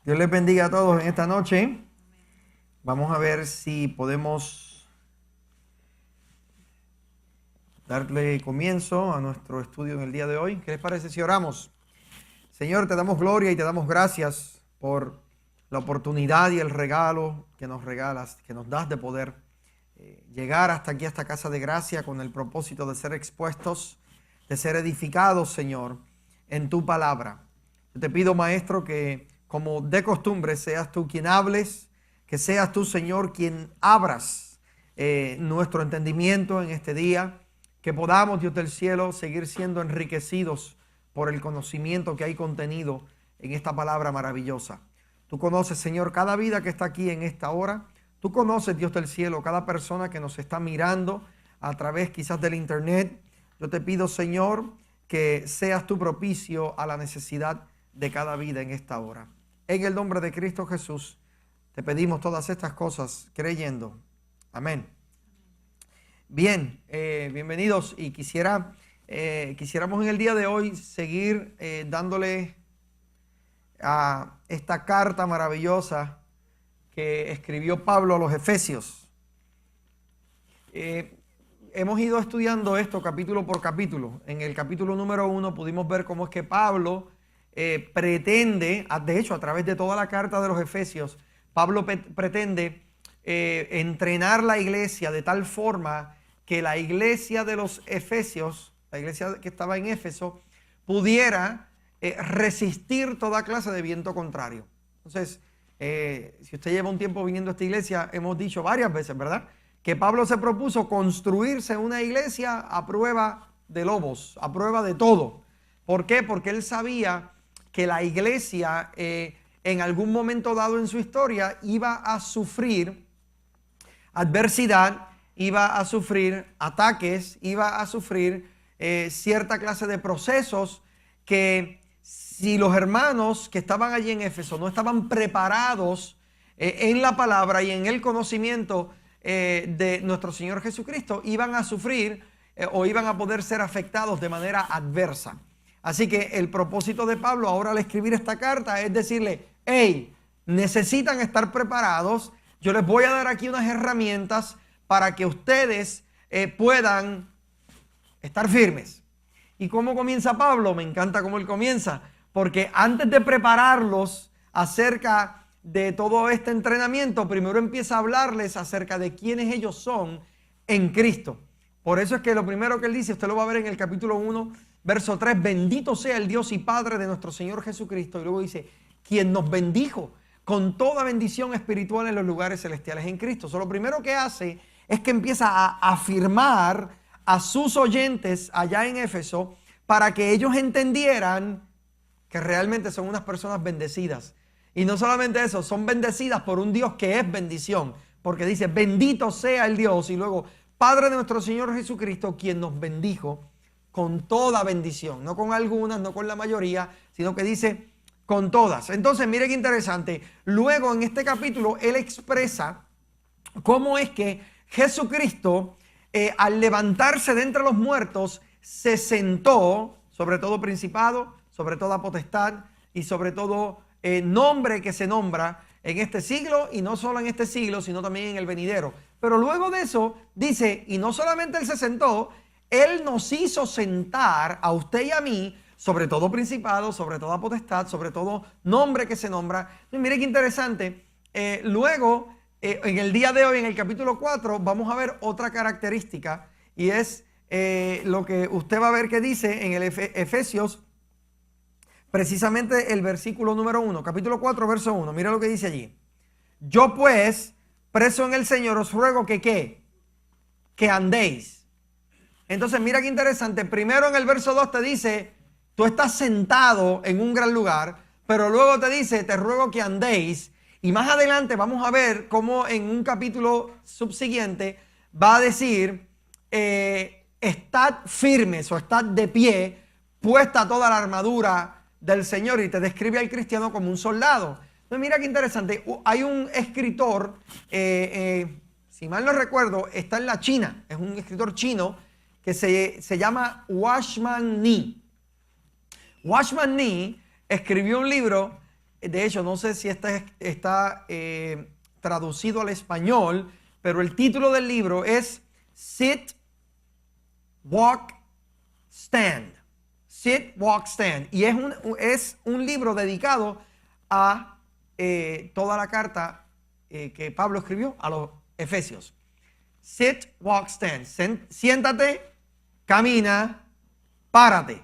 Dios les bendiga a todos en esta noche. Vamos a ver si podemos darle comienzo a nuestro estudio en el día de hoy. ¿Qué les parece si oramos? Señor, te damos gloria y te damos gracias por la oportunidad y el regalo que nos regalas, que nos das de poder llegar hasta aquí, a esta casa de gracia, con el propósito de ser expuestos, de ser edificados, Señor, en tu palabra. Yo te pido, Maestro, que como de costumbre seas tú quien hables, que seas tú, Señor, quien abras nuestro entendimiento en este día, que podamos, Dios del cielo, seguir siendo enriquecidos por el conocimiento que hay contenido en esta palabra maravillosa. Tú conoces, Señor, cada vida que está aquí en esta hora. Tú conoces, Dios del cielo, cada persona que nos está mirando a través quizás del internet. Yo te pido, Señor, que seas tú propicio a la necesidad de cada vida en esta hora. En el nombre de Cristo Jesús, te pedimos todas estas cosas creyendo. Amén. Bien, bienvenidos, y quisiéramos en el día de hoy seguir dándole a esta carta maravillosa que escribió Pablo a los Efesios. Hemos ido estudiando esto capítulo por capítulo. En el capítulo número 1 pudimos ver cómo es que Pablo pretende, de hecho a través de toda la carta de los Efesios, Pablo pretende entrenar la iglesia de tal forma que la iglesia de los Efesios, la iglesia que estaba en Éfeso, pudiera resistir toda clase de viento contrario. Entonces, si usted lleva un tiempo viniendo a esta iglesia, hemos dicho varias veces, ¿verdad?, que Pablo se propuso construirse una iglesia a prueba de lobos, a prueba de todo. ¿Por qué? Porque él sabía que la iglesia en algún momento dado en su historia iba a sufrir adversidad, iba a sufrir ataques, iba a sufrir cierta clase de procesos que, si los hermanos que estaban allí en Éfeso no estaban preparados en la palabra y en el conocimiento de nuestro Señor Jesucristo, iban a sufrir o iban a poder ser afectados de manera adversa. Así que el propósito de Pablo ahora al escribir esta carta es decirle: hey, necesitan estar preparados. Yo les voy a dar aquí unas herramientas para que ustedes puedan estar firmes. ¿Y cómo comienza Pablo? Me encanta cómo él comienza, porque antes de prepararlos acerca de todo este entrenamiento, primero empieza a hablarles acerca de quiénes ellos son en Cristo. Por eso es que lo primero que él dice, usted lo va a ver en el capítulo 1, verso 3, bendito sea el Dios y Padre de nuestro Señor Jesucristo. Y luego dice, quien nos bendijo con toda bendición espiritual en los lugares celestiales en Cristo. So, lo primero que hace es que empieza a afirmar a sus oyentes allá en Éfeso para que ellos entendieran que realmente son unas personas bendecidas. Y no solamente eso, son bendecidas por un Dios que es bendición, porque dice, bendito sea el Dios, y luego, Padre de nuestro Señor Jesucristo, quien nos bendijo con toda bendición, no con algunas, no con la mayoría, sino que dice con todas. Entonces, mire qué interesante, luego en este capítulo, él expresa cómo es que Jesucristo, al levantarse de entre los muertos, se sentó sobre todo principado, sobre toda potestad y sobre todo nombre que se nombra en este siglo, y no solo en este siglo, sino también en el venidero. Pero luego de eso dice, y no solamente él se sentó, él nos hizo sentar a usted y a mí sobre todo principado, sobre toda potestad, sobre todo nombre que se nombra. Entonces, mire qué interesante. Luego, en el día de hoy, en el capítulo 4, vamos a ver otra característica, y es lo que usted va a ver que dice en el Efesios, precisamente el versículo número 1, capítulo 4, verso 1. Mira lo que dice allí. Yo pues, preso en el Señor, os ruego que ¿qué? Que andéis. Entonces mira qué interesante. Primero en el verso 2 te dice, tú estás sentado en un gran lugar, pero luego te dice, te ruego que andéis. Y más adelante vamos a ver cómo en un capítulo subsiguiente va a decir, estad firmes o estad de pie, puesta toda la armadura del Señor, y te describe al cristiano como un soldado. Entonces mira qué interesante, hay un escritor, si mal no recuerdo, está en la China, es un escritor chino que se llama Watchman Nee. Watchman Nee escribió un libro De hecho, no sé si está traducido al español, pero el título del libro es Sit, Walk, Stand. Sit, Walk, Stand. Y es un libro dedicado a toda la carta que Pablo escribió a los Efesios. Sit, walk, stand. Siéntate, camina, párate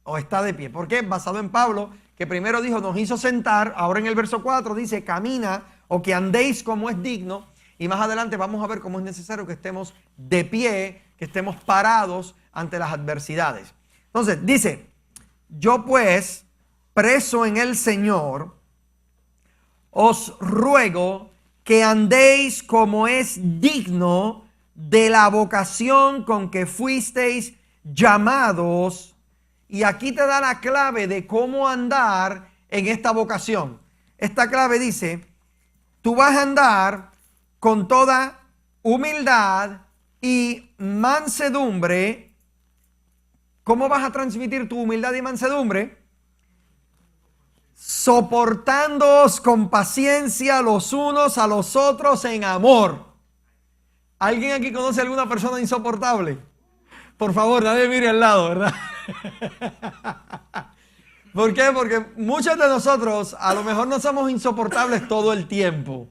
o está de pie. ¿Por qué? Basado en Pablo, que primero dijo, nos hizo sentar. Ahora en el verso 4 dice, camina o que andéis como es digno. Y más adelante vamos a ver cómo es necesario que estemos de pie, que estemos parados ante las adversidades. Entonces, dice, yo pues, preso en el Señor, os ruego que andéis como es digno de la vocación con que fuisteis llamados. Y aquí te da la clave de cómo andar en esta vocación. Esta clave dice, tú vas a andar con toda humildad y mansedumbre. ¿Cómo vas a transmitir tu humildad y mansedumbre? Soportándoos con paciencia los unos a los otros en amor. ¿Alguien aquí conoce a alguna persona insoportable? Por favor, nadie mire al lado, ¿verdad? ¿Por qué? Porque muchos de nosotros a lo mejor no somos insoportables todo el tiempo,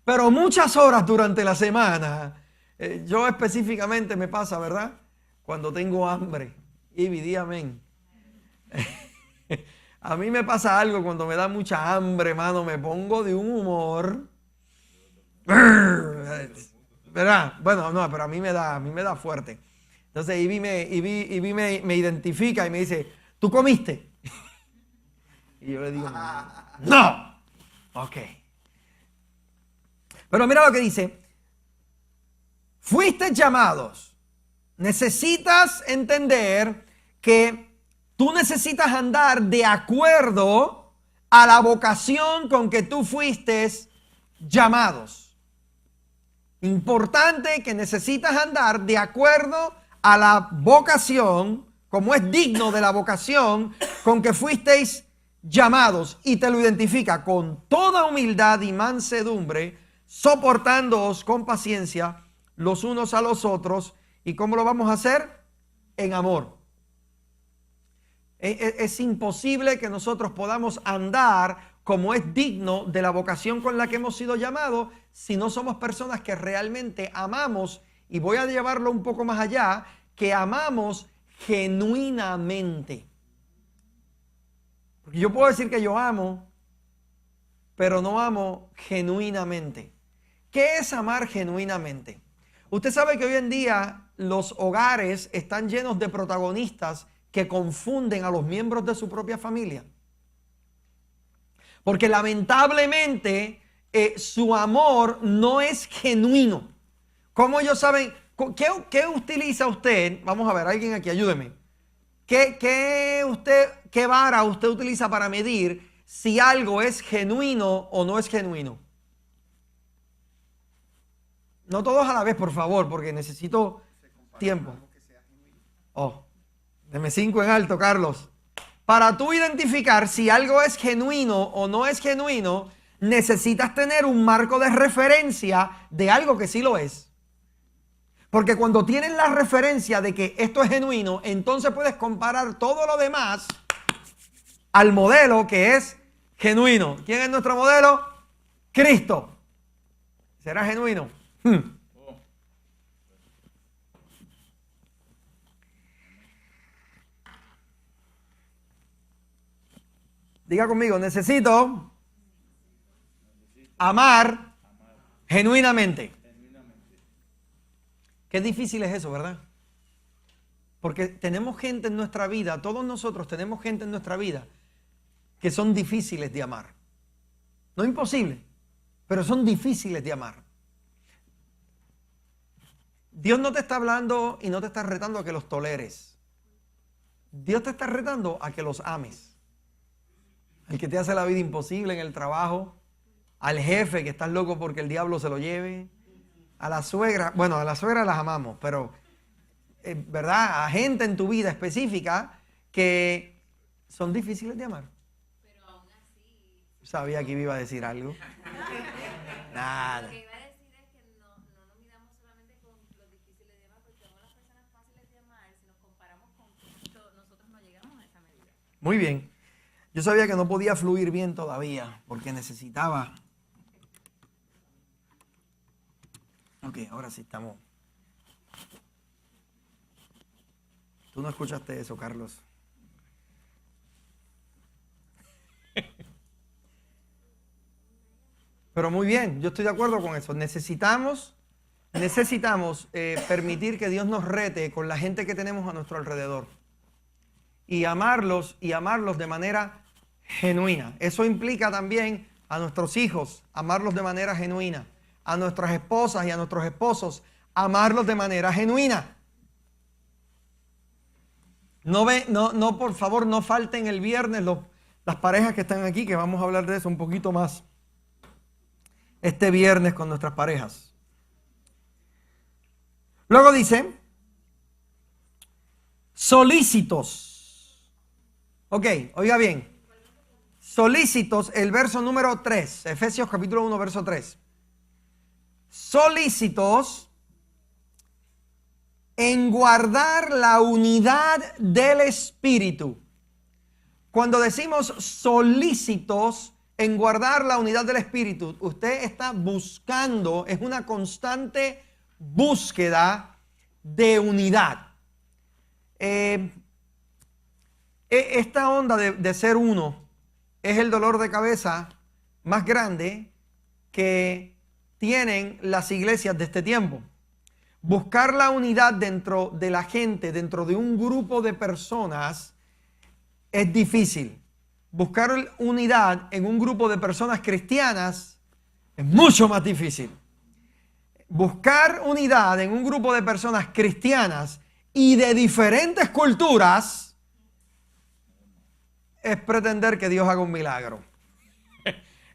pero muchas horas durante la semana, yo específicamente me pasa, ¿verdad? Cuando tengo hambre. Y di amén. A mí me pasa algo cuando me da mucha hambre, hermano, me pongo de un humor. ¿Verdad? Bueno, no, pero a mí me da fuerte. Entonces Ivy me identifica y me dice, ¿tú comiste? Y yo le digo, no. Ok. Pero mira lo que dice. Fuiste llamados. Necesitas entender que tú necesitas andar de acuerdo a la vocación con que tú fuiste llamados. Importante que necesitas andar de acuerdo a la vocación, como es digno de la vocación con que fuisteis llamados. Y te lo identifica con toda humildad y mansedumbre, soportándoos con paciencia los unos a los otros. ¿Y cómo lo vamos a hacer? En amor. Es imposible que nosotros podamos andar como es digno de la vocación con la que hemos sido llamados si no somos personas que realmente amamos, y voy a llevarlo un poco más allá, que amamos genuinamente. Porque yo puedo decir que yo amo, pero no amo genuinamente. ¿Qué es amar genuinamente? Usted sabe que hoy en día los hogares están llenos de protagonistas que confunden a los miembros de su propia familia. Porque lamentablemente su amor no es genuino. ¿Cómo ellos saben? ¿Qué utiliza usted? Vamos a ver, alguien aquí, ayúdeme. ¿Qué vara usted utiliza para medir si algo es genuino o no es genuino? No todos a la vez, por favor, porque necesito tiempo. Oh, deme 5 en alto, Carlos. Para tú identificar si algo es genuino o no es genuino, necesitas tener un marco de referencia de algo que sí lo es. Porque cuando tienes la referencia de que esto es genuino, entonces puedes comparar todo lo demás al modelo que es genuino. ¿Quién es nuestro modelo? Cristo. ¿Será genuino? Diga conmigo, necesito amar genuinamente. Qué difícil es eso, ¿verdad? Porque tenemos gente en nuestra vida, todos nosotros tenemos gente en nuestra vida que son difíciles de amar. No imposible, pero son difíciles de amar. Dios no te está hablando y no te está retando a que los toleres. Dios te está retando a que los ames. El que te hace la vida imposible en el trabajo, al jefe que estás loco porque el diablo se lo lleve, a la suegra, bueno, a la suegra las amamos, pero, ¿verdad? A gente en tu vida específica que son difíciles de amar. Pero aún así, Sabía que iba a decir algo. Nada. Lo que iba a decir es que no nos midamos solamente con lo difícil de llamar, porque somos las personas fáciles de llamar. Si nos comparamos con Cristo, nosotros no llegamos a esa medida. Muy bien. Yo sabía que no podía fluir bien todavía, porque necesitaba... Ok, ahora sí estamos. Tú no escuchaste eso, Carlos. Pero muy bien, yo estoy de acuerdo con eso. Necesitamos permitir que Dios nos rete con la gente que tenemos a nuestro alrededor. Y amarlos de manera genuina. Eso implica también a nuestros hijos, amarlos de manera genuina. A nuestras esposas y a nuestros esposos, amarlos de manera genuina. No, por favor, no falten el viernes las parejas que están aquí, que vamos a hablar de eso un poquito más este viernes con nuestras parejas. Luego dice, solícitos. Ok, oiga bien. Solícitos, el verso número 3, Efesios capítulo 1, verso 3. Solícitos en guardar la unidad del Espíritu. Cuando decimos solícitos en guardar la unidad del Espíritu, usted está buscando, es una constante búsqueda de unidad. Esta onda de ser uno es el dolor de cabeza más grande que tienen las iglesias de este tiempo. Buscar la unidad dentro de la gente, dentro de un grupo de personas, es difícil. Buscar unidad en un grupo de personas cristianas es mucho más difícil. Buscar unidad en un grupo de personas cristianas y de diferentes culturas es pretender que Dios haga un milagro.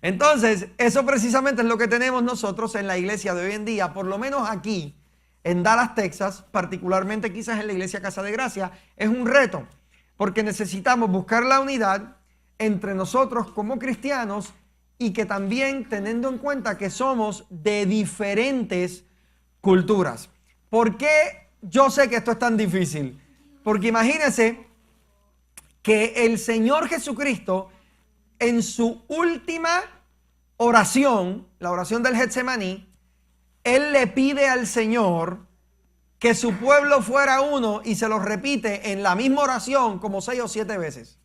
Entonces, eso precisamente es lo que tenemos nosotros en la iglesia de hoy en día, por lo menos aquí en Dallas, Texas, particularmente quizás en la iglesia Casa de Gracia, es un reto, porque necesitamos buscar la unidad entre nosotros como cristianos y que también teniendo en cuenta que somos de diferentes culturas. ¿Por qué yo sé que esto es tan difícil? Porque imagínense que el Señor Jesucristo en su última oración, la oración del Getsemaní, Él le pide al Señor que su pueblo fuera uno y se lo repite en la misma oración como 6 o 7 veces.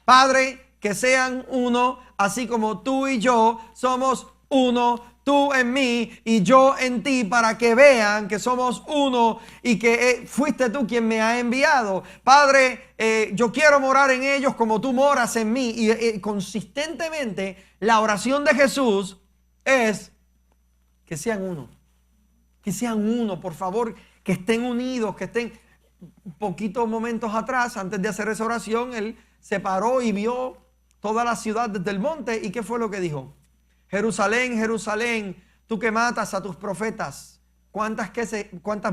Padre, que sean uno, así como tú y yo somos uno, tú en mí y yo en ti, para que vean que somos uno y que fuiste tú quien me ha enviado. Padre, yo quiero morar en ellos como tú moras en mí. Y consistentemente la oración de Jesús es que sean uno. Que sean uno, por favor, que estén unidos, que estén... Poquitos momentos atrás, antes de hacer esa oración, él se paró y vio toda la ciudad desde el monte. ¿Y qué fue lo que dijo? Jerusalén, Jerusalén, tú que matas a tus profetas, ¿cuántas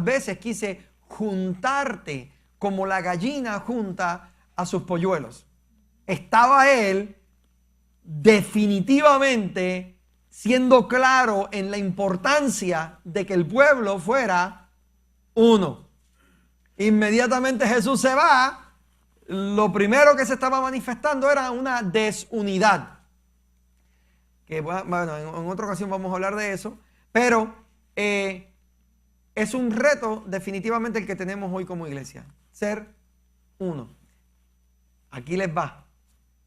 veces quise juntarte como la gallina junta a sus polluelos? Estaba él definitivamente siendo claro en la importancia de que el pueblo fuera uno. Inmediatamente Jesús se va, lo primero que se estaba manifestando era una desunidad. Que bueno, en otra ocasión vamos a hablar de eso, pero es un reto definitivamente el que tenemos hoy como iglesia, ser uno. Aquí les va.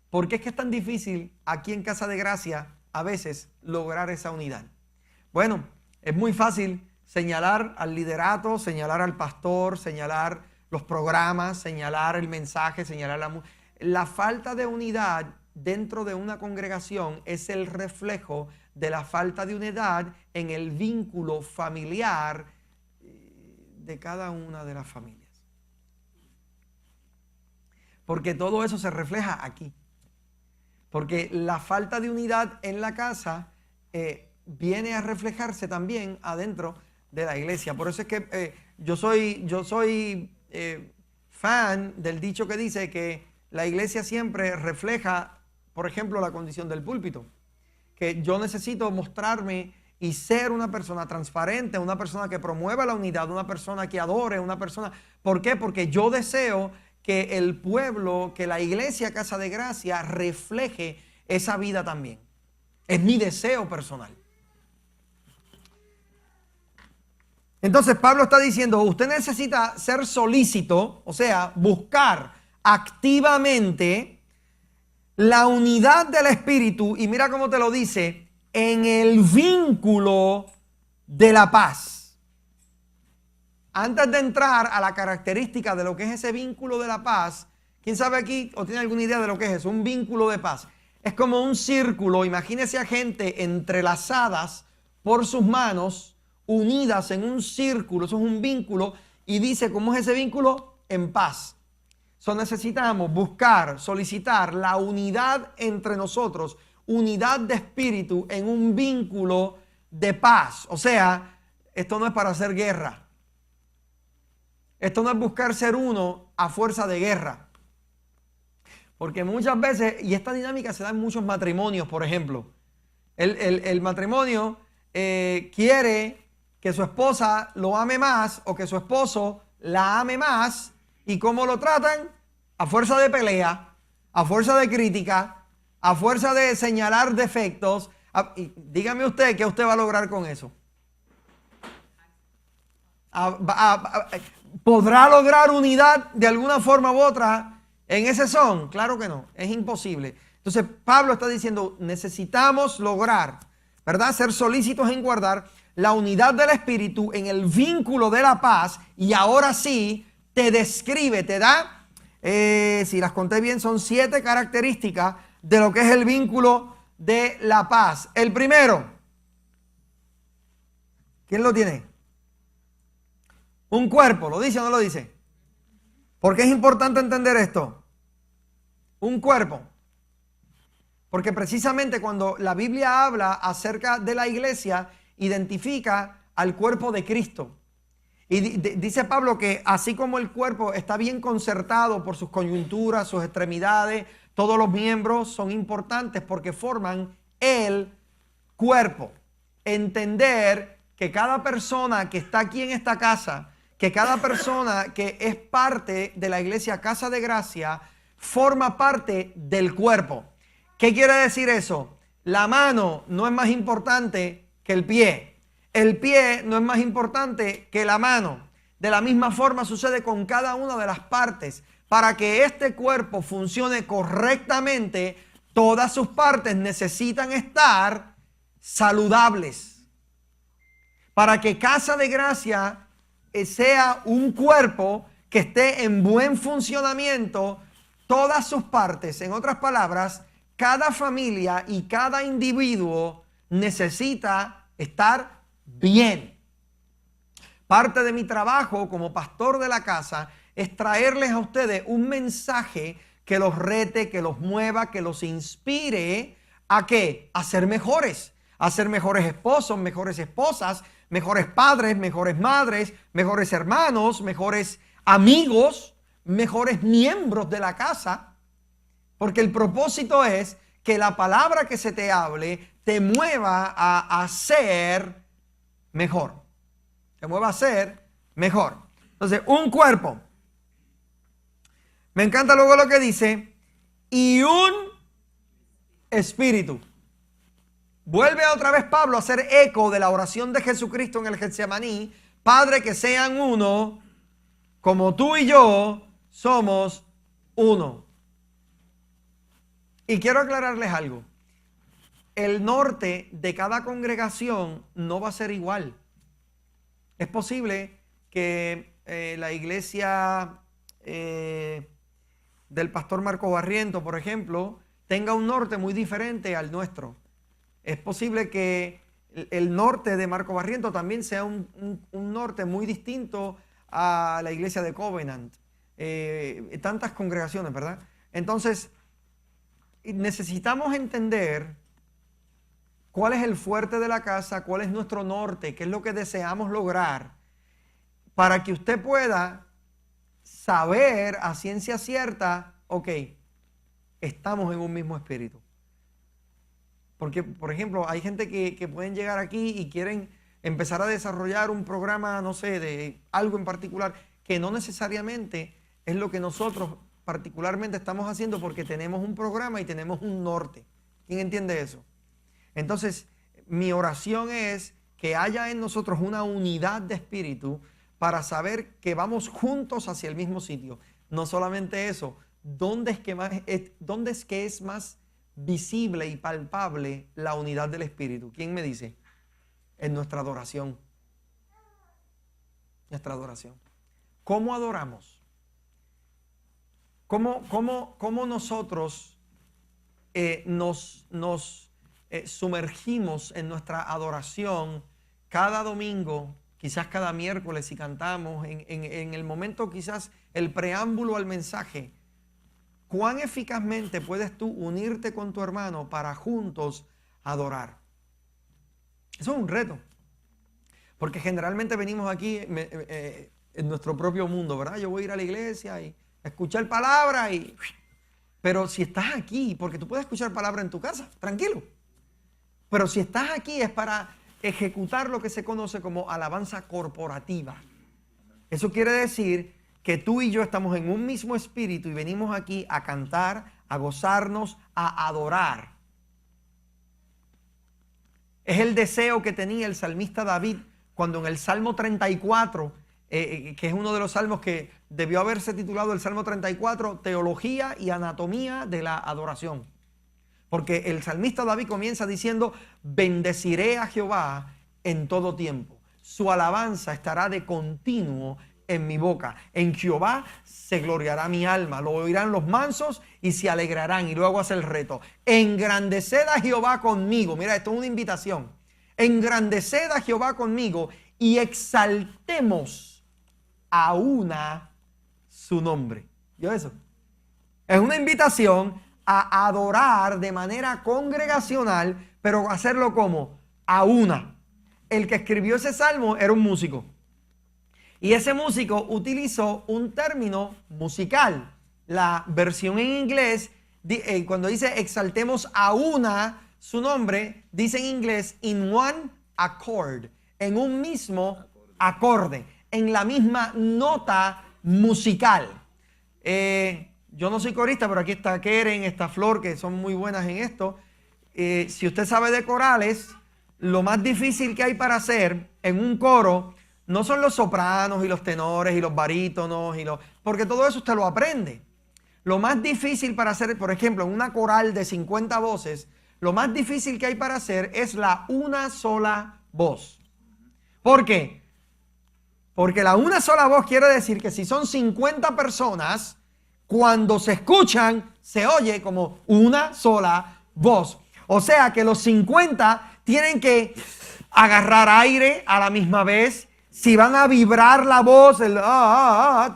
¿Por qué es que es tan difícil aquí en Casa de Gracia a veces lograr esa unidad? Bueno, es muy fácil señalar al liderato, señalar al pastor, señalar los programas, señalar el mensaje, señalar la falta de unidad dentro de una congregación es el reflejo de la falta de unidad en el vínculo familiar de cada una de las familias. Porque todo eso se refleja aquí. Porque la falta de unidad en la casa viene a reflejarse también adentro de la iglesia. Por eso es que yo soy fan del dicho que dice que la iglesia siempre refleja por ejemplo, la condición del púlpito. Que yo necesito mostrarme y ser una persona transparente, una persona que promueva la unidad, una persona que adore, una persona... ¿Por qué? Porque yo deseo que el pueblo, que la iglesia Casa de Gracia refleje esa vida también. Es mi deseo personal. Entonces Pablo está diciendo, usted necesita ser solícito, o sea, buscar activamente la unidad del Espíritu, y mira cómo te lo dice, en el vínculo de la paz. Antes de entrar a la característica de lo que es ese vínculo de la paz, ¿quién sabe aquí o tiene alguna idea de lo que es eso? Un vínculo de paz. Es como un círculo, imagínese a gente entrelazadas por sus manos, unidas en un círculo, eso es un vínculo, y dice, ¿cómo es ese vínculo? En paz. Necesitamos buscar, solicitar la unidad entre nosotros, unidad de espíritu en un vínculo de paz. O sea, esto no es para hacer guerra. Esto no es buscar ser uno a fuerza de guerra. Porque muchas veces, y esta dinámica se da en muchos matrimonios, por ejemplo, el matrimonio quiere que su esposa lo ame más o que su esposo la ame más. ¿Y cómo lo tratan? A fuerza de pelea, a fuerza de crítica, a fuerza de señalar defectos. Y dígame usted, ¿qué usted va a lograr con eso? ¿Podrá lograr unidad de alguna forma u otra en ese son? Claro que no, es imposible. Entonces Pablo está diciendo, necesitamos lograr, ¿verdad? Ser solícitos en guardar la unidad del Espíritu en el vínculo de la paz, y ahora sí te describe, te da, si las conté bien, son 7 características de lo que es el vínculo de la paz. El primero, ¿quién lo tiene? Un cuerpo, ¿lo dice o no lo dice? ¿Por qué es importante entender esto? Un cuerpo. Porque precisamente cuando la Biblia habla acerca de la iglesia, identifica al cuerpo de Cristo. Y dice Pablo que así como el cuerpo está bien concertado por sus coyunturas, sus extremidades, todos los miembros son importantes porque forman el cuerpo. Entender que cada persona que está aquí en esta casa, que cada persona que es parte de la iglesia Casa de Gracia, forma parte del cuerpo. ¿Qué quiere decir eso? La mano no es más importante que el pie. El pie no es más importante que la mano. De la misma forma sucede con cada una de las partes. Para que este cuerpo funcione correctamente, todas sus partes necesitan estar saludables. Para que Casa de Gracia sea un cuerpo que esté en buen funcionamiento, todas sus partes, en otras palabras, cada familia y cada individuo necesita estar bien. Parte de mi trabajo como pastor de la casa es traerles a ustedes un mensaje que los rete, que los mueva, que los inspire ¿a qué? A ser mejores esposos, mejores esposas, mejores padres, mejores madres, mejores hermanos, mejores amigos, mejores miembros de la casa. Porque el propósito es que la palabra que se te hable te mueva a ser mejor. Te mueva a ser mejor. Entonces, un cuerpo. Me encanta luego lo que dice, y un espíritu. Vuelve otra vez Pablo a hacer eco de la oración de Jesucristo en el Getsemaní. Padre, que sean uno, como tú y yo somos uno. Y quiero aclararles algo. El norte de cada congregación no va a ser igual. Es posible que la iglesia del pastor Marco Barriento, por ejemplo, tenga un norte muy diferente al nuestro. Es posible que el norte de Marco Barriento también sea un norte muy distinto a la iglesia de Covenant. Tantas congregaciones, ¿verdad? Entonces, necesitamos entender cuál es el fuerte de la casa, cuál es nuestro norte, qué es lo que deseamos lograr, para que usted pueda saber a ciencia cierta, ok, estamos en un mismo espíritu. Porque, por ejemplo, hay gente que pueden llegar aquí y quieren empezar a desarrollar un programa, no sé, de algo en particular, que no necesariamente es lo que nosotros particularmente estamos haciendo, porque tenemos un programa y tenemos un norte. ¿Quién entiende eso? Entonces, mi oración es que haya en nosotros una unidad de espíritu para saber que vamos juntos hacia el mismo sitio. No solamente eso, ¿dónde es que es más visible y palpable la unidad del espíritu? ¿Quién me dice? En nuestra adoración. Nuestra adoración. ¿Cómo adoramos? ¿Cómo nosotros nos sumergimos en nuestra adoración cada domingo, quizás cada miércoles si cantamos, en el momento quizás el preámbulo al mensaje? ¿Cuán eficazmente puedes tú unirte con tu hermano para juntos adorar? Eso es un reto. Porque generalmente venimos aquí en nuestro propio mundo, ¿verdad? Yo voy a ir a la iglesia y escuchar palabra pero si estás aquí, porque tú puedes escuchar palabra en tu casa, tranquilo. Pero si estás aquí es para ejecutar lo que se conoce como alabanza corporativa. Eso quiere decir que tú y yo estamos en un mismo espíritu y venimos aquí a cantar, a gozarnos, a adorar. Es el deseo que tenía el salmista David cuando en el Salmo 34, que es uno de los salmos que debió haberse titulado el Salmo 34, Teología y Anatomía de la Adoración. Porque el salmista David comienza diciendo: bendeciré a Jehová en todo tiempo. Su alabanza estará de continuo en mi boca. En Jehová se gloriará mi alma. Lo oirán los mansos y se alegrarán. Y luego hace el reto: engrandeced a Jehová conmigo. Mira, esto es una invitación. Engrandeced a Jehová conmigo y exaltemos a una su nombre. ¿Yo eso? Es una invitación a adorar de manera congregacional, pero hacerlo como a una. El que escribió ese salmo era un músico. Y ese músico utilizó un término musical. La versión en inglés, cuando dice exaltemos a una su nombre, dice en inglés in one accord, en un mismo acorde, en la misma nota musical. Yo no soy corista, pero aquí está Keren, está Flor, que son muy buenas en esto. Si usted sabe de corales, lo más difícil que hay para hacer en un coro no son los sopranos y los tenores y los barítonos, porque todo eso usted lo aprende. Lo más difícil para hacer, por ejemplo, en una coral de 50 voces, lo más difícil que hay para hacer es la una sola voz. ¿Por qué? Porque la una sola voz quiere decir que si son 50 personas, cuando se escuchan, se oye como una sola voz. O sea que los 50 tienen que agarrar aire a la misma vez. Si van a vibrar la voz,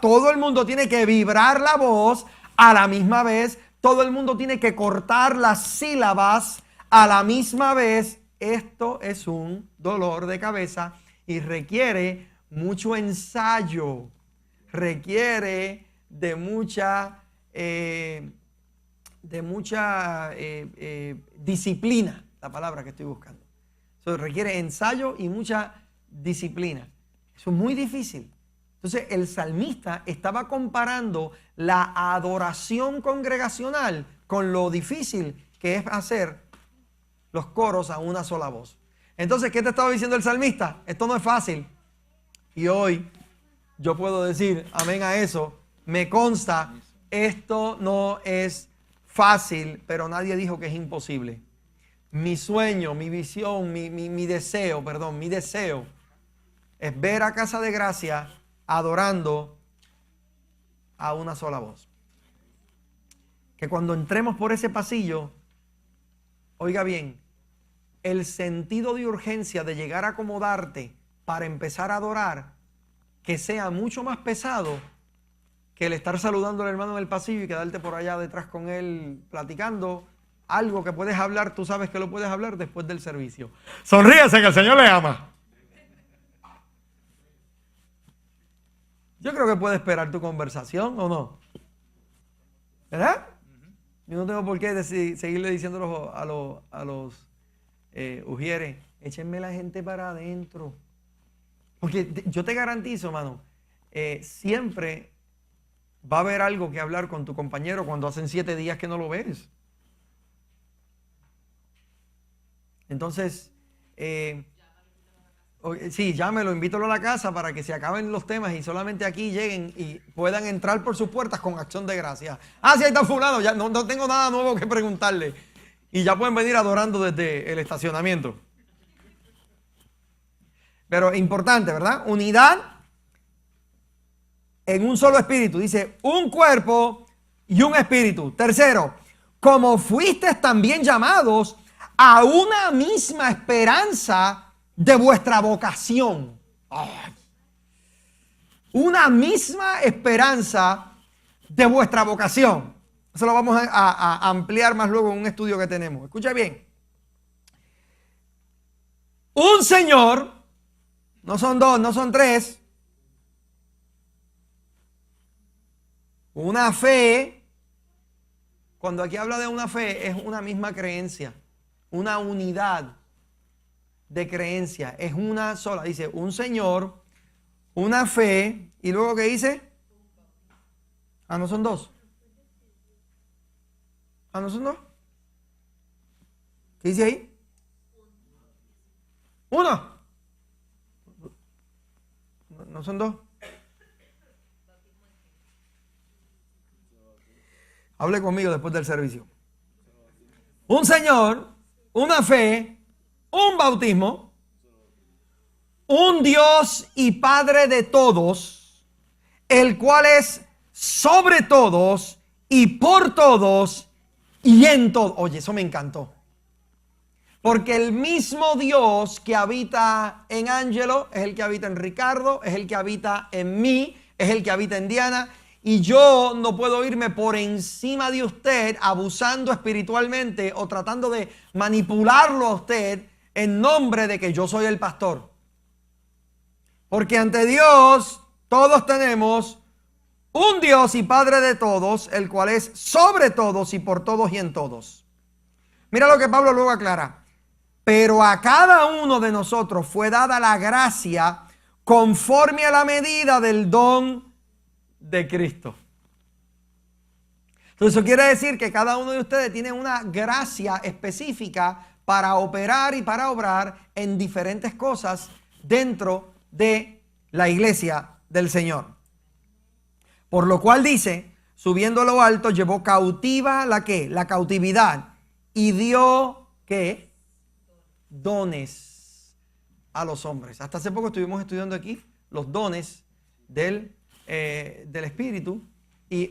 todo el mundo tiene que vibrar la voz a la misma vez. Todo el mundo tiene que cortar las sílabas a la misma vez. Esto es un dolor de cabeza y requiere mucho ensayo. Requiere de mucha disciplina, la palabra que estoy buscando. Eso requiere ensayo y mucha disciplina. Eso es muy difícil. Entonces el salmista estaba comparando la adoración congregacional con lo difícil que es hacer los coros a una sola voz. Entonces, ¿qué te estaba diciendo el salmista? Esto no es fácil. Y hoy yo puedo decir amén a eso. Me consta, esto no es fácil, pero nadie dijo que es imposible. Mi sueño, mi visión, mi deseo es ver a Casa de Gracia adorando a una sola voz. Que cuando entremos por ese pasillo, oiga bien, el sentido de urgencia de llegar a acomodarte para empezar a adorar, que sea mucho más pesado que el estar saludando al hermano en el pasillo y quedarte por allá detrás con él platicando algo que puedes hablar, tú sabes que lo puedes hablar después del servicio. Sonríese que el Señor le ama. Yo creo que puede esperar tu conversación, ¿o no? ¿Verdad? Yo no tengo por qué seguirle diciendo a los ujieres, échenme la gente para adentro. Porque yo te garantizo, mano, siempre va a haber algo que hablar con tu compañero cuando hacen 7 días que no lo ves. Entonces, sí, llámelo, invítalo a la casa para que se acaben los temas y solamente aquí lleguen y puedan entrar por sus puertas con acción de gracia. Ah, sí, ahí está fulano, ya no tengo nada nuevo que preguntarle. Y ya pueden venir adorando desde el estacionamiento. Pero importante, ¿verdad? Unidad en un solo espíritu. Dice, un cuerpo y un espíritu. Tercero, como fuisteis también llamados a una misma esperanza de vuestra vocación. Ay. Una misma esperanza de vuestra vocación. Eso lo vamos a ampliar más luego en un estudio que tenemos. Escucha bien. Un Señor, no son 2, no son 3. Una fe. Cuando aquí habla de una fe, es una misma creencia. Una unidad de creencia. Es una sola. Dice, un Señor, una fe. ¿Y luego qué dice? Ah, no son 2. Ah, no son 2. ¿Qué dice ahí? Uno. No son 2. Hable conmigo después del servicio. Un Señor, una fe, un bautismo, un Dios y Padre de todos, el cual es sobre todos y por todos y en todos. Oye, eso me encantó. Porque el mismo Dios que habita en Ángelo es el que habita en Ricardo, es el que habita en mí, es el que habita en Diana. Y yo no puedo irme por encima de usted abusando espiritualmente o tratando de manipularlo a usted en nombre de que yo soy el pastor. Porque ante Dios todos tenemos un Dios y Padre de todos, el cual es sobre todos y por todos y en todos. Mira lo que Pablo luego aclara. Pero a cada uno de nosotros fue dada la gracia conforme a la medida del don de Cristo. Entonces eso quiere decir que cada uno de ustedes tiene una gracia específica para operar y para obrar en diferentes cosas dentro de la iglesia del Señor. Por lo cual dice, subiendo a lo alto, llevó cautiva la ¿qué? La cautividad y dio ¿qué? Dones a los hombres. Hasta hace poco estuvimos estudiando aquí los dones del Espíritu y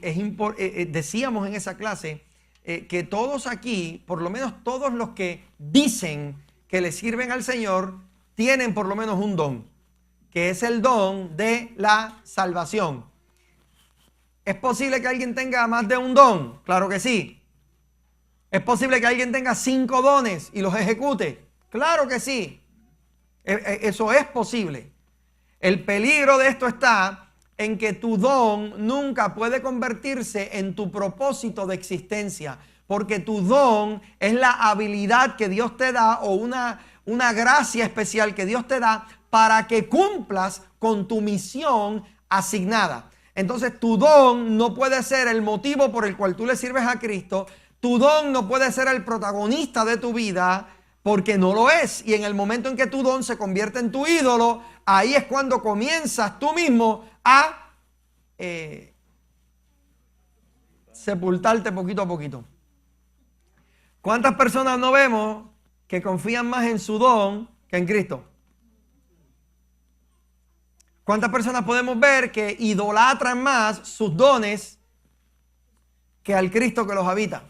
decíamos en esa clase que todos aquí, por lo menos todos los que dicen que le sirven al Señor, tienen por lo menos un don, que es el don de la salvación. ¿Es posible que alguien tenga más de un don? Claro que sí. ¿Es posible que alguien tenga 5 dones y los ejecute? Claro que sí. Eso es posible. El peligro de esto está en que tu don nunca puede convertirse en tu propósito de existencia, porque tu don es la habilidad que Dios te da o una gracia especial que Dios te da para que cumplas con tu misión asignada. Entonces tu don no puede ser el motivo por el cual tú le sirves a Cristo. Tu don no puede ser el protagonista de tu vida porque no lo es. Y en el momento en que tu don se convierte en tu ídolo, ahí es cuando comienzas tú mismo a sepultarte poquito a poquito. ¿Cuántas personas no vemos que confían más en su don que en Cristo? ¿Cuántas personas podemos ver que idolatran más sus dones que al Cristo que los habita?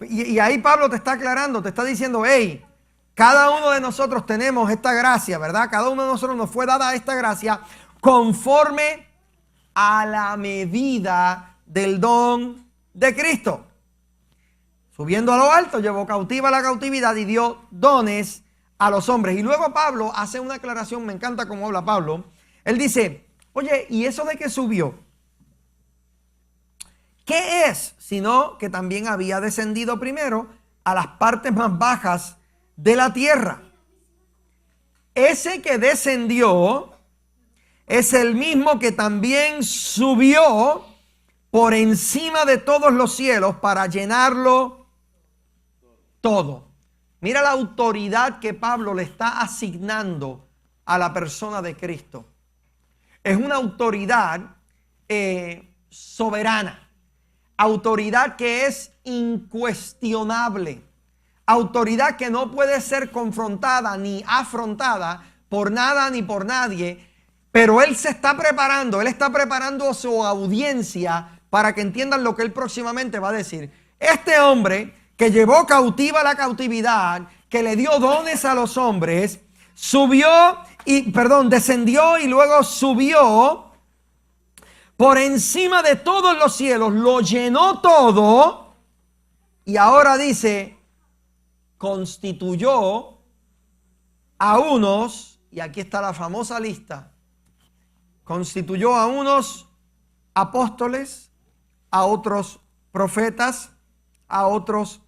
Y ahí Pablo te está aclarando, te está diciendo, hey, cada uno de nosotros tenemos esta gracia, ¿verdad? Cada uno de nosotros nos fue dada esta gracia conforme a la medida del don de Cristo. Subiendo a lo alto, llevó cautiva la cautividad y dio dones a los hombres. Y luego Pablo hace una aclaración, me encanta cómo habla Pablo. Él dice, oye, ¿y eso de que subió? ¿Qué es? Sino que también había descendido primero a las partes más bajas de la tierra. Ese que descendió es el mismo que también subió por encima de todos los cielos para llenarlo todo. Mira la autoridad que Pablo le está asignando a la persona de Cristo. Es una autoridad soberana, autoridad que es incuestionable, autoridad que no puede ser confrontada ni afrontada por nada ni por nadie, pero él se está preparando, él está preparando a su audiencia para que entiendan lo que él próximamente va a decir. Este hombre que llevó cautiva la cautividad, que le dio dones a los hombres, descendió y luego subió por encima de todos los cielos, lo llenó todo y ahora dice, constituyó a unos, y aquí está la famosa lista, constituyó a unos apóstoles, a otros profetas, a otros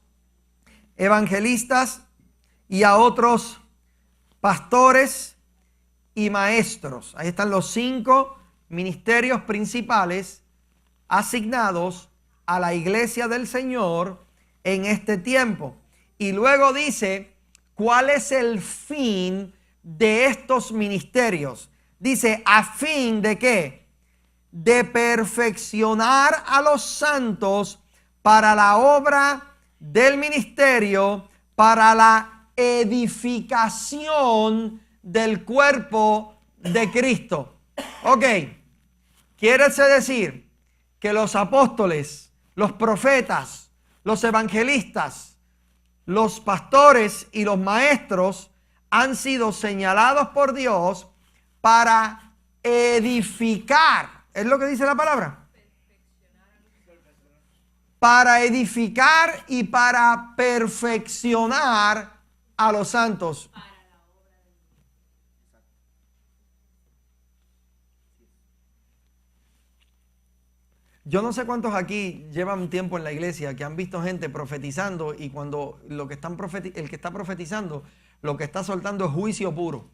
evangelistas y a otros pastores y maestros. Ahí están los 5 ministerios principales asignados a la iglesia del Señor en este tiempo. Y luego dice, ¿cuál es el fin de estos ministerios? Dice, ¿a fin de qué? De perfeccionar a los santos para la obra del ministerio, para la edificación del cuerpo de Cristo. Ok, quiere decir que los apóstoles, los profetas, los evangelistas, los pastores y los maestros han sido señalados por Dios para edificar. ¿Es lo que dice la palabra? Para edificar y para perfeccionar a los santos. Yo no sé cuántos aquí llevan tiempo en la iglesia que han visto gente profetizando y cuando el que está profetizando, lo que está soltando es juicio puro.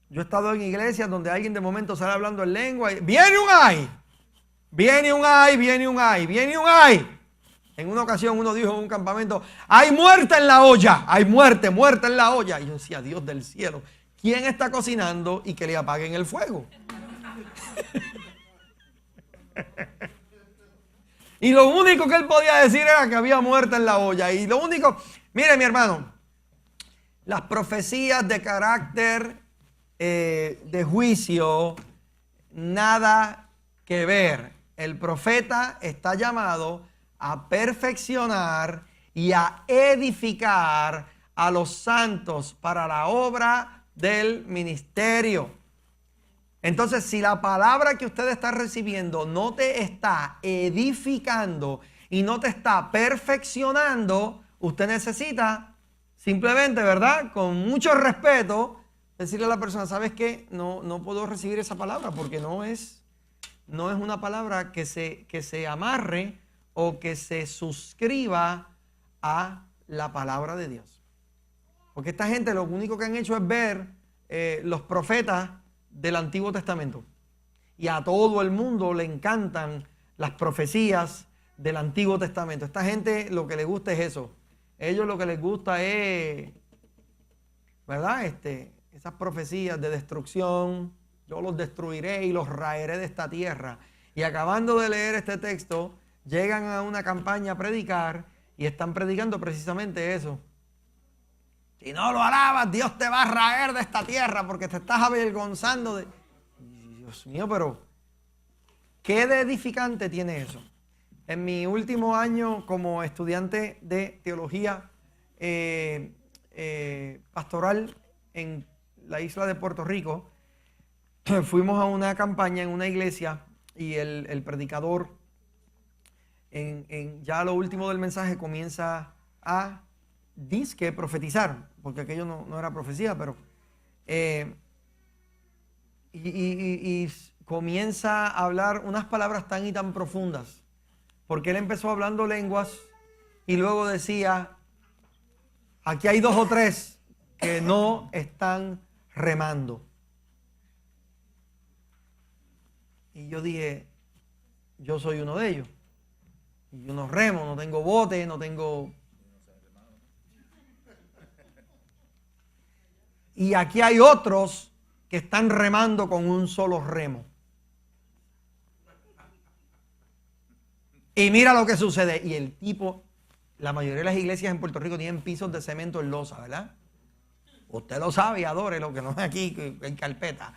Yo he estado en iglesias donde alguien de momento sale hablando en lengua y viene un ay, viene un ay, viene un ay, viene un ay. En una ocasión uno dijo en un campamento, hay muerte en la olla, hay muerte en la olla. Y yo decía, Dios del cielo, ¿quién está cocinando y que le apaguen el fuego? Y lo único que él podía decir era que había muerte en la olla. Y lo único, mire mi hermano, las profecías de carácter de juicio, nada que ver. El profeta está llamado a perfeccionar y a edificar a los santos para la obra del ministerio. Entonces, si la palabra que usted está recibiendo no te está edificando y no te está perfeccionando, usted necesita simplemente, ¿verdad?, con mucho respeto, decirle a la persona, ¿sabes qué? No puedo recibir esa palabra porque no es una palabra que se amarre o que se suscriba a la palabra de Dios. Porque esta gente lo único que han hecho es ver los profetas del Antiguo Testamento. Y a todo el mundo le encantan las profecías del Antiguo Testamento. Esta gente lo que les gusta es eso. Ellos lo que les gusta es, ¿verdad? Esas profecías de destrucción. Yo los destruiré y los raeré de esta tierra. Y acabando de leer este texto, llegan a una campaña a predicar y están predicando precisamente eso. Si no lo alabas, Dios te va a raer de esta tierra porque te estás avergonzando de... Dios mío, pero ¿qué de edificante tiene eso? En mi último año como estudiante de teología pastoral en la isla de Puerto Rico, fuimos a una campaña en una iglesia y el predicador ya a lo último del mensaje comienza a disque profetizar, porque aquello no era profecía, pero y comienza a hablar unas palabras tan y tan profundas porque él empezó hablando lenguas y luego decía, aquí hay 2 o 3 que no están remando. Y yo dije, yo soy uno de ellos. Y yo no remo, no tengo bote, no tengo... Y aquí hay otros que están remando con un solo remo. Y mira lo que sucede. Y el tipo, la mayoría de las iglesias en Puerto Rico tienen pisos de cemento en losa, ¿verdad? Usted lo sabe y adore lo que no es aquí en carpeta.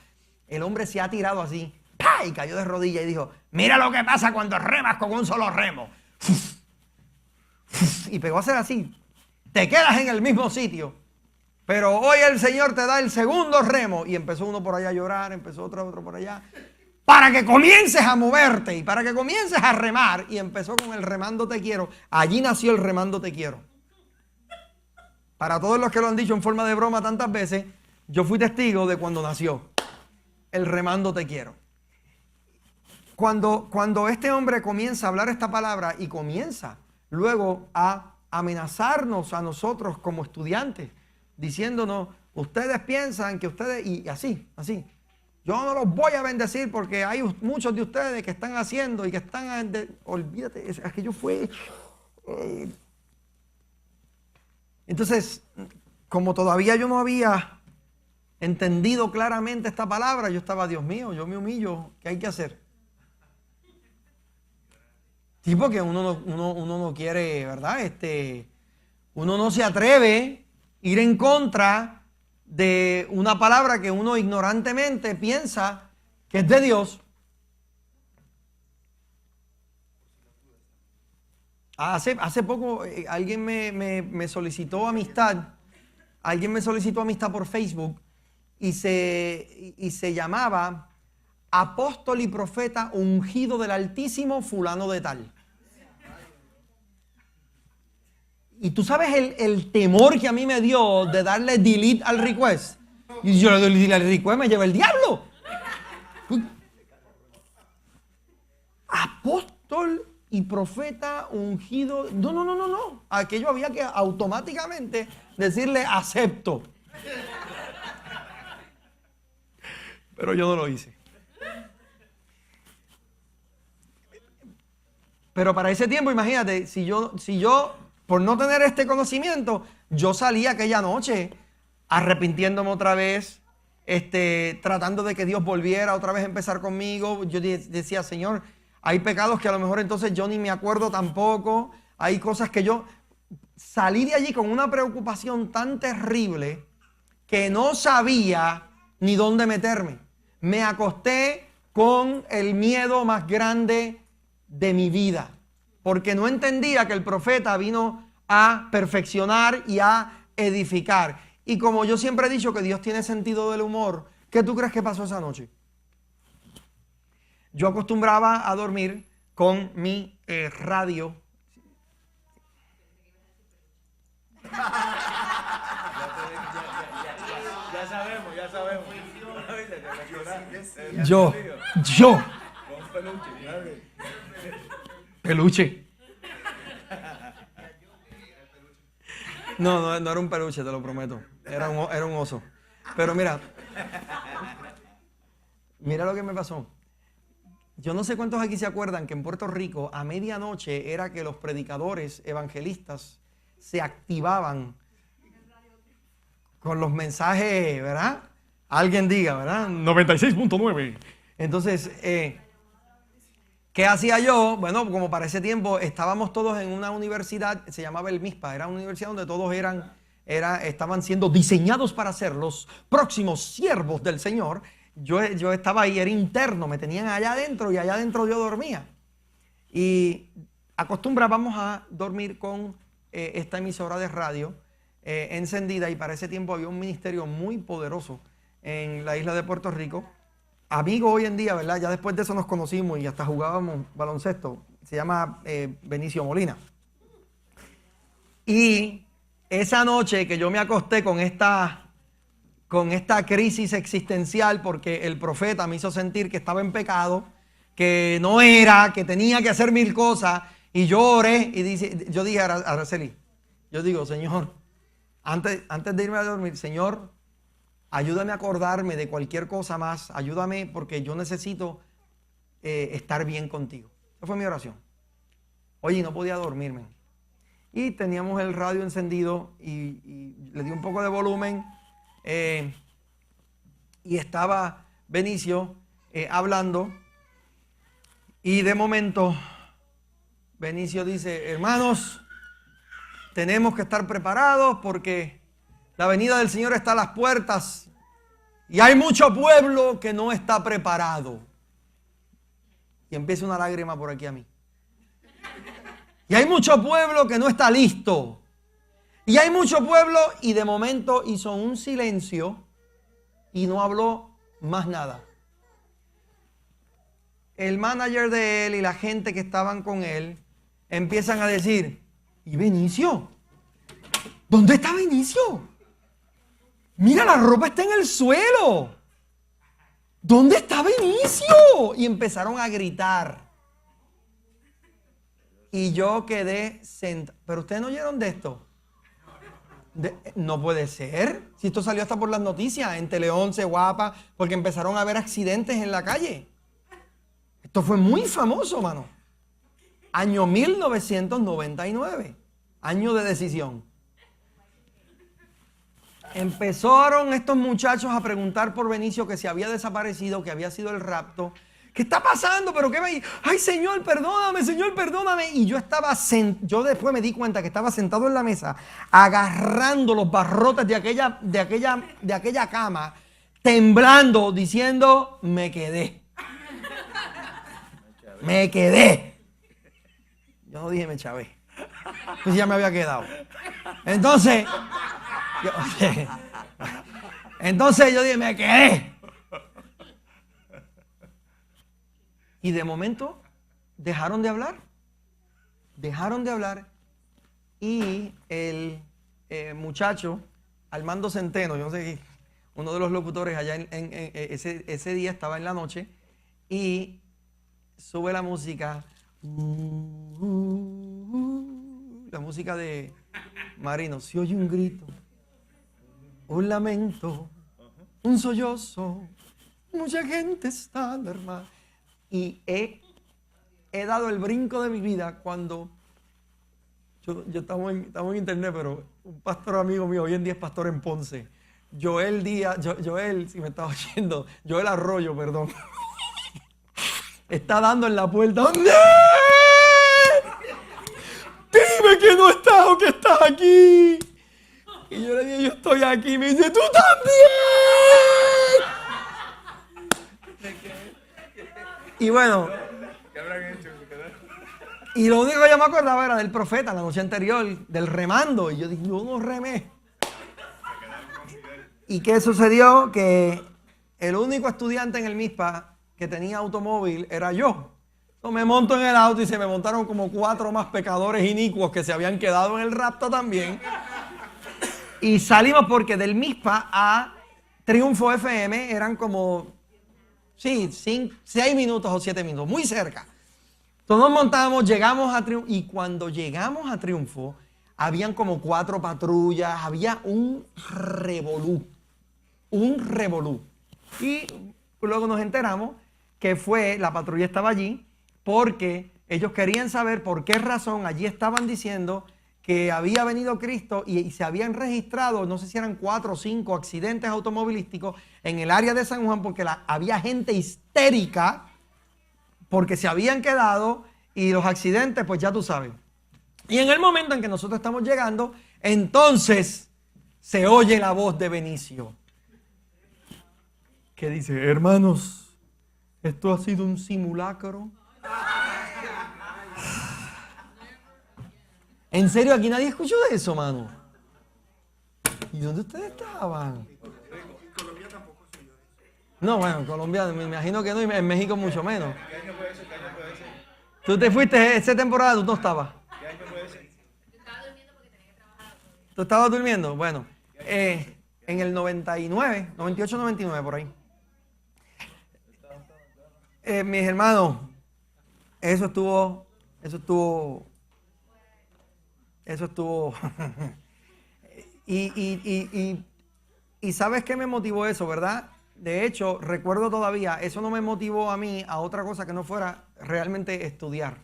El hombre se ha tirado así, ¡pah! Y cayó de rodillas y dijo, mira lo que pasa cuando remas con un solo remo. Y pegó a hacer así. Te quedas en el mismo sitio. Pero hoy el Señor te da el segundo remo. Y empezó uno por allá a llorar, empezó otro por allá. Para que comiences a moverte y para que comiences a remar. Y empezó con el remando te quiero. Allí nació el remando te quiero. Para todos los que lo han dicho en forma de broma tantas veces, yo fui testigo de cuando nació el remando te quiero. Cuando este hombre comienza a hablar esta palabra y comienza luego a amenazarnos a nosotros como estudiantes, diciéndonos, ustedes piensan que ustedes, y así, yo no los voy a bendecir porque hay muchos de ustedes que están haciendo y que están, olvídate, aquello fue... Entonces, como todavía yo no había entendido claramente esta palabra, yo estaba, Dios mío, yo me humillo, ¿qué hay que hacer? Sí, porque uno no quiere, ¿verdad? Uno no se atreve a ir en contra de una palabra que uno ignorantemente piensa que es de Dios. Hace poco alguien me solicitó amistad. Alguien me solicitó amistad por Facebook y se llamaba Apóstol y Profeta Ungido del Altísimo Fulano de Tal. Y tú sabes el temor que a mí me dio de darle delete al request. Y yo le doy delete al request, me lleva el diablo. Apóstol y profeta ungido. No. Aquello había que automáticamente decirle acepto. Pero yo no lo hice. Pero para ese tiempo, imagínate, si yo por no tener este conocimiento, yo salí aquella noche arrepintiéndome otra vez, tratando de que Dios volviera otra vez a empezar conmigo. Yo decía, Señor, hay pecados que a lo mejor entonces yo ni me acuerdo tampoco. Hay cosas que yo salí de allí con una preocupación tan terrible que no sabía ni dónde meterme. Me acosté con el miedo más grande de mi vida, porque no entendía que el profeta vino a perfeccionar y a edificar. Y como yo siempre he dicho que Dios tiene sentido del humor, ¿qué tú crees que pasó esa noche? Yo acostumbraba a dormir con mi radio. Ya sabemos. Yo. Peluche. No era un peluche, te lo prometo. Era un oso. Pero mira lo que me pasó. Yo no sé cuántos aquí se acuerdan que en Puerto Rico a medianoche era que los predicadores evangelistas se activaban con los mensajes, ¿verdad? Alguien diga, ¿verdad? 96.9. Entonces, ¿qué hacía yo? Bueno, como para ese tiempo estábamos todos en una universidad, se llamaba el MISPA, era una universidad donde todos estaban siendo diseñados para ser los próximos siervos del Señor. Yo estaba ahí, era interno, me tenían allá adentro y allá adentro yo dormía. Y acostumbrábamos a dormir con esta emisora de radio encendida, y para ese tiempo había un ministerio muy poderoso en la isla de Puerto Rico. Amigo hoy en día, ¿verdad? Ya después de eso nos conocimos y hasta jugábamos baloncesto. Se llama Benicio Molina. Y esa noche que yo me acosté con esta crisis existencial, porque el profeta me hizo sentir que estaba en pecado, que no era, que tenía que hacer mil cosas, Y yo oré y yo dije a Araceli, yo digo, Señor, antes de irme a dormir, Señor, ayúdame a acordarme de cualquier cosa más, ayúdame porque yo necesito estar bien contigo. Esa fue mi oración. Oye, no podía dormirme. Y teníamos el radio encendido y le di un poco de volumen y estaba Benicio hablando y de momento Benicio dice, hermanos, tenemos que estar preparados porque la venida del Señor está a las puertas y hay mucho pueblo que no está preparado. Y empieza una lágrima por aquí a mí. Y hay mucho pueblo que no está listo. Y hay mucho pueblo y de momento hizo un silencio y no habló más nada. El manager de él y la gente que estaban con él empiezan a decir, ¿y Benicio? ¿Dónde está Benicio? Mira, la ropa está en el suelo. ¿Dónde está Benicio? Y empezaron a gritar. Y yo quedé sentado. ¿Pero ustedes no oyeron de esto? No puede ser. Si esto salió hasta por las noticias, en Tele 11, Guapa, porque empezaron a haber accidentes en la calle. Esto fue muy famoso, mano. Año 1999. Año de decisión. Empezaron estos muchachos a preguntar por Benicio que se había desaparecido, que había sido el rapto. ¿Qué está pasando? ¿Pero qué me...? ¡Ay, Señor, perdóname, Señor, perdóname! Y yo yo después me di cuenta que estaba sentado en la mesa, agarrando los barrotes de aquella cama, temblando, diciendo, me quedé. Me quedé. Yo no dije me chavé. Pues ya me había quedado. Entonces yo dije, me quedé. Y de momento dejaron de hablar. Dejaron de hablar. Y el muchacho, Armando Centeno, yo no sé, uno de los locutores allá ese día estaba en la noche y sube la música. La música de Marino. Se oye un grito, un lamento, un sollozo. Mucha gente está alarmada. Y he dado el brinco de mi vida cuando yo estamos en internet, pero un pastor amigo mío, hoy en día es pastor en Ponce, Joel, si me está oyendo, Joel Arroyo, perdón, está dando en la puerta. ¿Dónde? Dime que no estás o que estás aquí. Y yo le digo, yo estoy aquí. Y me dice, tú también. Y bueno, y lo único que yo me acordaba era del profeta la noche anterior, del remando. Y yo dije, yo no remé. ¿Y qué sucedió? Que el único estudiante en el MISPA que tenía automóvil era yo. Entonces me monto en el auto y se me montaron como 4 más pecadores inicuos que se habían quedado en el rapto también. Y salimos porque del MISPA a Triunfo FM eran como, 6 minutos o 7 minutos, muy cerca. Entonces nos montamos, llegamos a Triunfo y cuando llegamos a Triunfo habían como 4 patrullas, había un revolú. Y luego nos enteramos que la patrulla estaba allí porque ellos querían saber por qué razón allí estaban diciendo que había venido Cristo y se habían registrado, no sé si eran 4 o 5 accidentes automovilísticos en el área de San Juan porque había gente histérica porque se habían quedado y los accidentes, pues ya tú sabes. Y en el momento en que nosotros estamos llegando, entonces se oye la voz de Benicio que dice, hermanos, esto ha sido un simulacro. ¿En serio? Aquí nadie escuchó de eso, mano. ¿Y dónde ustedes estaban? Colombia tampoco se oyó eso. No, bueno, en Colombia me imagino que no, y en México mucho menos. ¿Qué año fue ese? ¿Tú te fuiste esa temporada? ¿Tú no estabas? ¿Qué año fue ese? Yo estaba durmiendo porque tenía que trabajar. ¿Tú estabas durmiendo? Bueno, en el 99, 98, 99, por ahí. Mis hermanos, eso estuvo Eso estuvo... y ¿sabes qué me motivó eso, verdad? De hecho, recuerdo todavía, eso no me motivó a mí a otra cosa que no fuera realmente estudiar.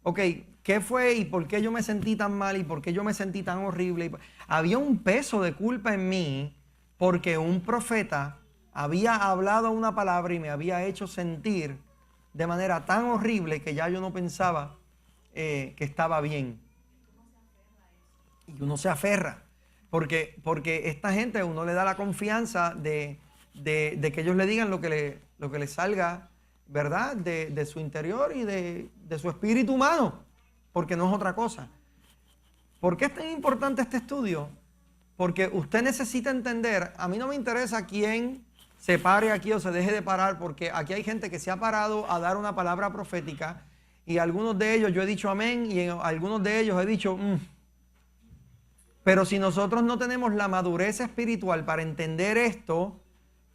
Ok, ¿qué fue y por qué yo me sentí tan mal y por qué yo me sentí tan horrible? Había un peso de culpa en mí porque un profeta había hablado una palabra y me había hecho sentir de manera tan horrible que ya yo no pensaba que estaba bien. Y uno se aferra, porque esta gente uno le da la confianza de que ellos le digan lo que le salga, ¿verdad? De su interior y de su espíritu humano, porque no es otra cosa. ¿Por qué es tan importante este estudio? Porque usted necesita entender, a mí no me interesa quién se pare aquí o se deje de parar, porque aquí hay gente que se ha parado a dar una palabra profética y algunos de ellos yo he dicho amén y en algunos de ellos he dicho Pero si nosotros no tenemos la madurez espiritual para entender esto,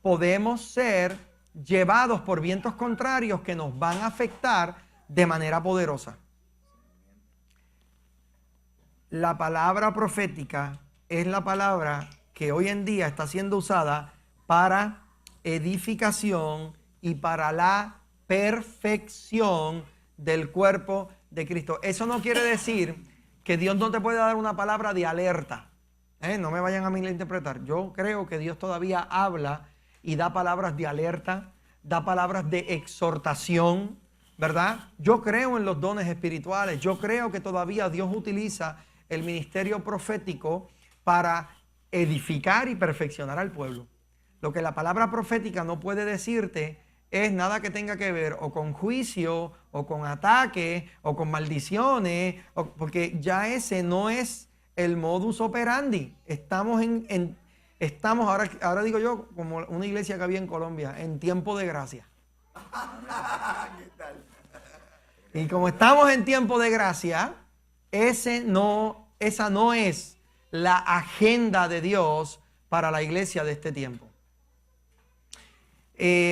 podemos ser llevados por vientos contrarios que nos van a afectar de manera poderosa. La palabra profética es la palabra que hoy en día está siendo usada para edificación y para la perfección del cuerpo de Cristo. Eso no quiere decir que Dios no te puede dar una palabra de alerta. No me vayan a malinterpretar. Yo creo que Dios todavía habla y da palabras de alerta, da palabras de exhortación, ¿verdad? Yo creo en los dones espirituales. Yo creo que todavía Dios utiliza el ministerio profético para edificar y perfeccionar al pueblo. Lo que la palabra profética no puede decirte es nada que tenga que ver o con juicio, o con ataque, o con maldiciones, porque ya ese no es el modus operandi. Estamos ahora digo yo, como una iglesia que había en Colombia, en tiempo de gracia. Y como estamos en tiempo de gracia, esa no es la agenda de Dios para la iglesia de este tiempo.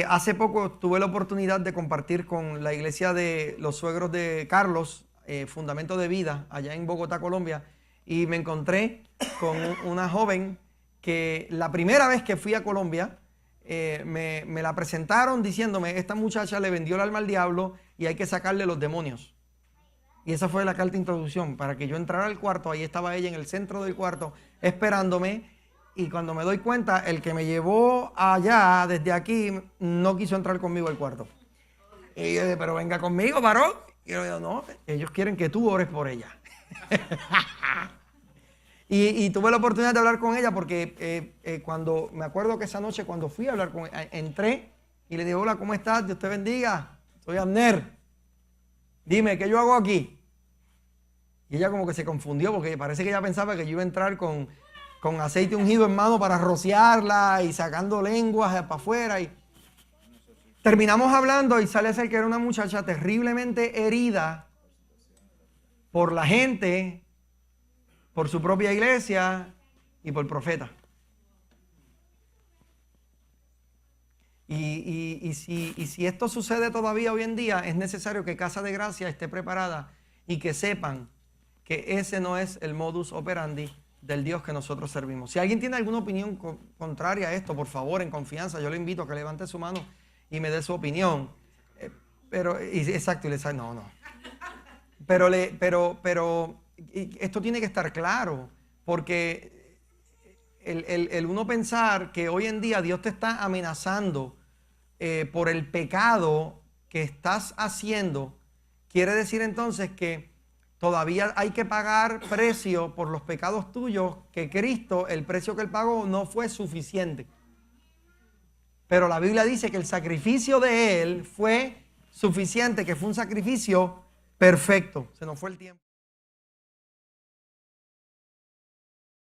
Hace poco tuve la oportunidad de compartir con la iglesia de los suegros de Carlos, Fundamento de Vida, allá en Bogotá, Colombia, y me encontré con una joven que la primera vez que fui a Colombia me la presentaron diciéndome, esta muchacha le vendió el alma al diablo y hay que sacarle los demonios. Y esa fue la carta de introducción, para que yo entrara al cuarto. Ahí estaba ella en el centro del cuarto esperándome. Y cuando me doy cuenta, el que me llevó allá, desde aquí, no quiso entrar conmigo al cuarto. Y yo dije, pero venga conmigo, varón. Y yo digo, no, ellos quieren que tú ores por ella. y tuve la oportunidad de hablar con ella porque cuando, me acuerdo que esa noche cuando fui a hablar con ella, entré y le dije, hola, ¿cómo estás? Dios te bendiga. Soy Abner. Dime, ¿qué yo hago aquí? Y ella como que se confundió porque parece que ella pensaba que yo iba a entrar con aceite ungido en mano para rociarla y sacando lenguas para afuera. Y terminamos hablando y sale a ser que era una muchacha terriblemente herida por la gente, por su propia iglesia y por el profeta. Y si esto sucede todavía hoy en día, es necesario que Casa de Gracia esté preparada y que sepan que ese no es el modus operandi del Dios que nosotros servimos. Si alguien tiene alguna opinión contraria a esto, por favor, en confianza, yo le invito a que levante su mano y me dé su opinión. Exacto, y le dice, no. Pero esto tiene que estar claro, porque el uno pensar que hoy en día Dios te está amenazando por el pecado que estás haciendo, quiere decir entonces que todavía hay que pagar precio por los pecados tuyos, que Cristo, el precio que Él pagó no fue suficiente. Pero la Biblia dice que el sacrificio de Él fue suficiente, que fue un sacrificio perfecto. Se nos fue el tiempo.